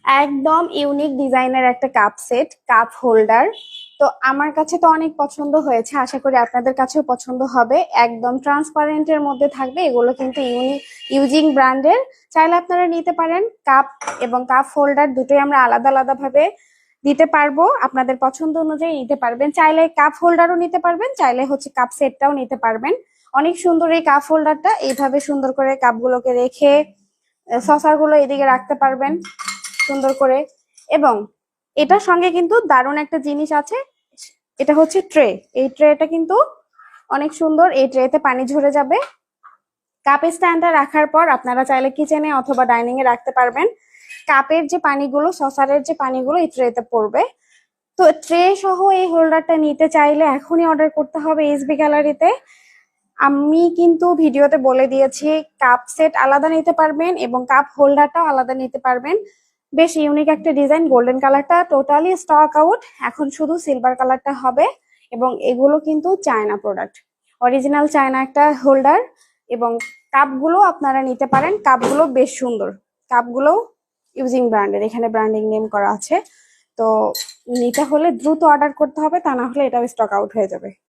একদম ইউনিক ডিজাইনের একটা কাপ সেট, কাপ হোল্ডার। তো আমার কাছে তো অনেক পছন্দ হয়েছে, আশা করি আপনাদের কাছেও পছন্দ হবে। একদম ট্রান্সপারেন্টের মধ্যে থাকবে, এগুলো কিন্তু ইউজিং ব্র্যান্ডের। চাইলে আপনারা নিতে পারেন। কাপ এবং কাপ হোল্ডার দুটোই আমরা আলাদা আলাদা ভাবে দিতে পারবো, আপনাদের পছন্দ অনুযায়ী নিতে পারবেন। চাইলে কাপ হোল্ডারও নিতে পারবেন, চাইলে হচ্ছে কাপ সেটটাও নিতে পারবেন। অনেক সুন্দর এই কাপ হোল্ডারটা, এইভাবে সুন্দর করে কাপগুলোকে রেখে সসার গুলো এদিকে রাখতে পারবেন সুন্দর করে। এবং এটার সঙ্গে কিন্তু দারুণ একটা জিনিস আছে, এটা হচ্ছে ট্রে। এই ট্রেটা কিন্তু অনেক সুন্দর, এই ট্রেতে পানি ঝরে যাবে। কাপ স্ট্যান্ডটা রাখার পর আপনারা চাইলে কিচেনে অথবা ডাইনিং এ রাখতে পারবেন। কাপের যে পানিগুলো, সসারের যে পানিগুলো এই ট্রেতে পড়বে। তো ট্রে সহ এই হোল্ডারটা নিতে চাইলে এখনই অর্ডার করতে হবে এসবি গ্যালারিতে। আমি কিন্তু ভিডিওতে বলে দিয়েছি, কাপ সেট আলাদা নিতে পারবেন এবং কাপ হোল্ডারটাও আলাদা নিতে পারবেন। বেশ ইউনিক একটা ডিজাইন। গোল্ডেন কালারটা টোটালি স্টক আউট, এখন শুধু সিলভার কালারটা হবে। এবং এগুলো কিন্তু চায়না প্রোডাক্ট, অরিজিনাল চায়না একটা হোল্ডার। এবং কাপগুলো আপনারা নিতে পারেন, কাপগুলো বেশ সুন্দর। কাপগুলো ইউজিং ব্র্যান্ডের, এখানে ব্র্যান্ডিং নেম করা আছে। তো নিতে হলে দ্রুত অর্ডার করতে হবে, তা না হলে এটাও স্টক আউট হয়ে যাবে।